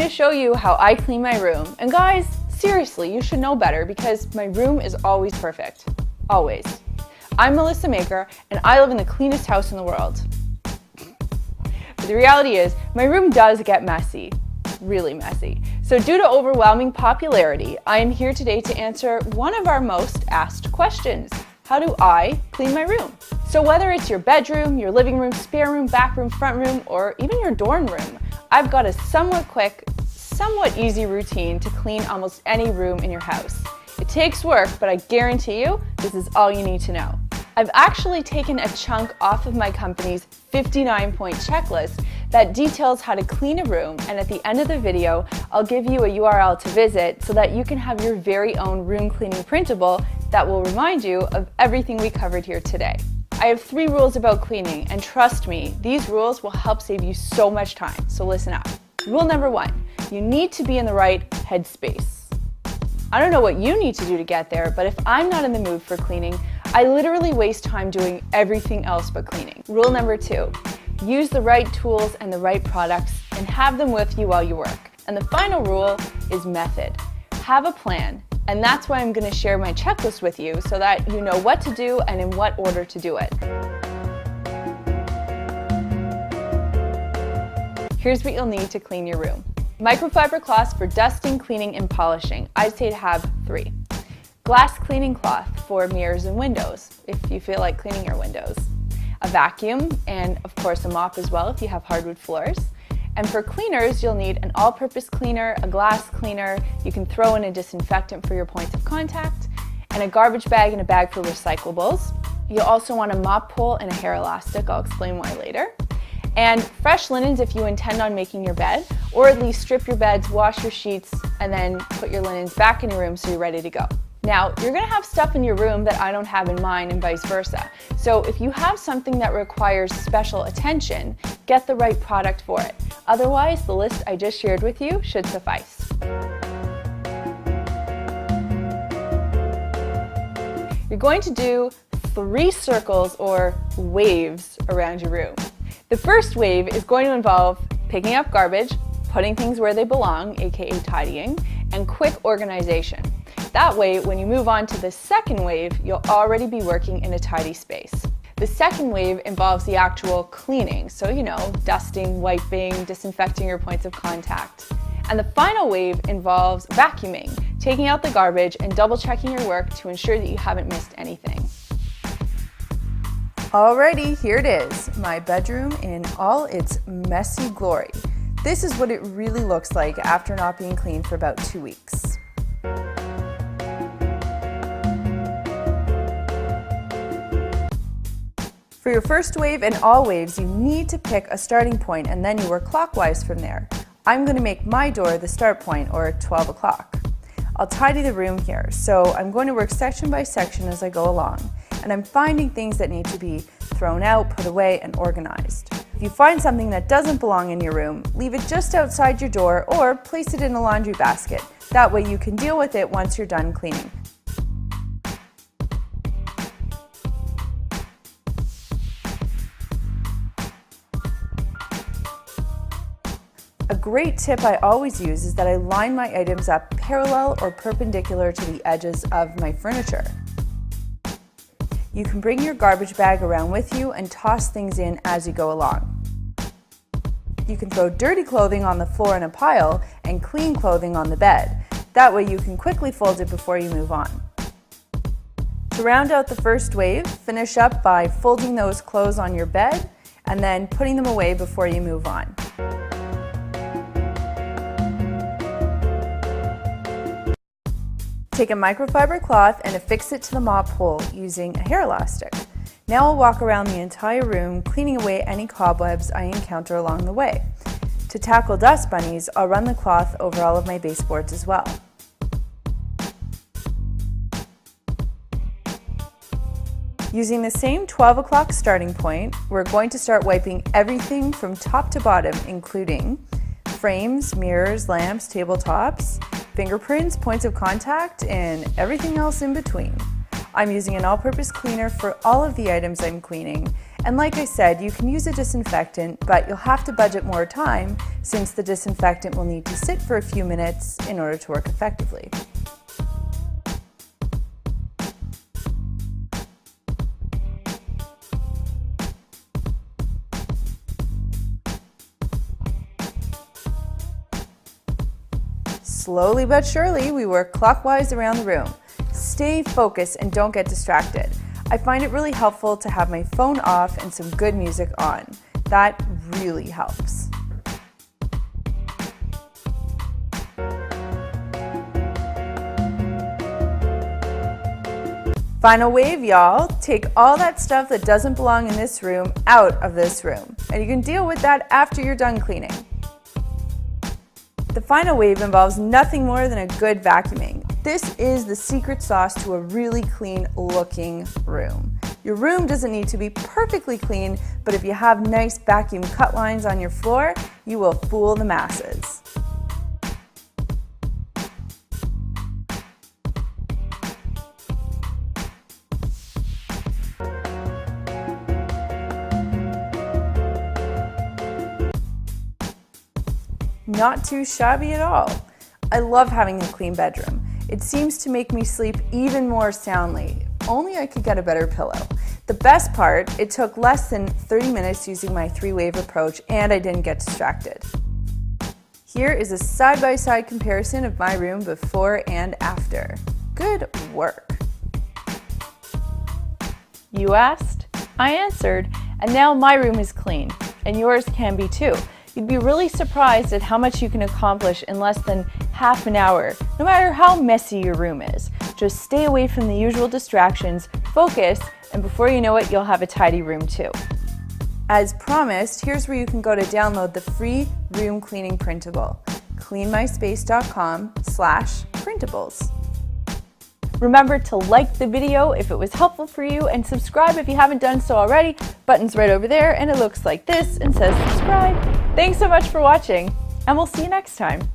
to show you how I clean my room. And guys, seriously, you should know better because my room is always perfect. Always. I'm Melissa Maker and I live in the cleanest house in the world. But the reality is, my room does get messy. Really messy. So due to overwhelming popularity, I am here today to answer one of our most asked questions. How do I clean my room? So whether it's your bedroom, your living room, spare room, back room, front room, or even your dorm room, I've got a somewhat quick, somewhat easy routine to clean almost any room in your house. It takes work, but I guarantee you, this is all you need to know. I've actually taken a chunk off of my company's 59-point checklist that details how to clean a room, and at the end of the video, I'll give you a URL to visit so that you can have your very own room cleaning printable that will remind you of everything we covered here today. I have 3 rules about cleaning, and trust me, these rules will help save you so much time, so listen up. Rule number 1, you need to be in the right headspace. I don't know what you need to do to get there, but if I'm not in the mood for cleaning, I literally waste time doing everything else but cleaning. Rule number 2, use the right tools and the right products and have them with you while you work. And the final rule is method. Have a plan, and that's why I'm going to share my checklist with you so that you know what to do and in what order to do it. Here's what you'll need to clean your room. Microfiber cloths for dusting, cleaning, and polishing. I'd say to have 3. Glass cleaning cloth for mirrors and windows, if you feel like cleaning your windows. A vacuum, and of course a mop as well if you have hardwood floors. And for cleaners, you'll need an all-purpose cleaner, a glass cleaner, you can throw in a disinfectant for your points of contact, and a garbage bag and a bag for recyclables. You'll also want a mop pole and a hair elastic, I'll explain why later. And fresh linens if you intend on making your bed, or at least strip your beds, wash your sheets, and then put your linens back in your room so you're ready to go. Now, you're going to have stuff in your room that I don't have in mine and vice versa. So if you have something that requires special attention, get the right product for it. Otherwise, the list I just shared with you should suffice. You're going to do 3 circles or waves around your room. The first wave is going to involve picking up garbage, putting things where they belong, aka tidying, and quick organization. That way, when you move on to the second wave, you'll already be working in a tidy space. The second wave involves the actual cleaning, so dusting, wiping, disinfecting your points of contact. And the final wave involves vacuuming, taking out the garbage and double checking your work to ensure that you haven't missed anything. Alrighty, here it is, my bedroom in all its messy glory. This is what it really looks like after not being cleaned for about 2 weeks. For your first wave and all waves, you need to pick a starting point and then you work clockwise from there. I'm going to make my door the start point, or 12 o'clock. I'll tidy the room here, so I'm going to work section by section as I go along. And I'm finding things that need to be thrown out, put away, and organized. If you find something that doesn't belong in your room, leave it just outside your door or place it in a laundry basket. That way you can deal with it once you're done cleaning. A great tip I always use is that I line my items up parallel or perpendicular to the edges of my furniture. You can bring your garbage bag around with you and toss things in as you go along. You can throw dirty clothing on the floor in a pile and clean clothing on the bed. That way you can quickly fold it before you move on. To round out the first wave, finish up by folding those clothes on your bed and then putting them away before you move on. Take a microfiber cloth and affix it to the mop hole using a hair elastic. Now I'll walk around the entire room, cleaning away any cobwebs I encounter along the way. To tackle dust bunnies, I'll run the cloth over all of my baseboards as well. Using the same 12 o'clock starting point, we're going to start wiping everything from top to bottom, including frames, mirrors, lamps, tabletops, fingerprints, points of contact, and everything else in between. I'm using an all-purpose cleaner for all of the items I'm cleaning, And like I said, you can use a disinfectant, but you'll have to budget more time since the disinfectant will need to sit for a few minutes in order to work effectively. Slowly but surely, we work clockwise around the room. Stay focused and don't get distracted. I find it really helpful to have my phone off and some good music on. That really helps. Final wave, y'all. Take all that stuff that doesn't belong in this room out of this room, and you can deal with that after you're done cleaning. The final wave involves nothing more than a good vacuuming. This is the secret sauce to a really clean looking room. Your room doesn't need to be perfectly clean, but if you have nice vacuum cut lines on your floor, you will fool the masses. Not too shabby at all. I love having a clean bedroom. It seems to make me sleep even more soundly. Only I could get a better pillow. The best part, it took less than 30 minutes using my 3-wave approach and I didn't get distracted. Here is a side-by-side comparison of my room before and after. Good work. You asked, I answered, and now my room is clean, and yours can be too. You'd be really surprised at how much you can accomplish in less than half an hour, no matter how messy your room is. Just stay away from the usual distractions, focus, and before you know it, you'll have a tidy room too. As promised, here's where you can go to download the free room cleaning printable. cleanmyspace.com/printables. Remember to like the video if it was helpful for you and subscribe if you haven't done so already. Button's right over there and it looks like this and says subscribe. Thanks so much for watching and we'll see you next time.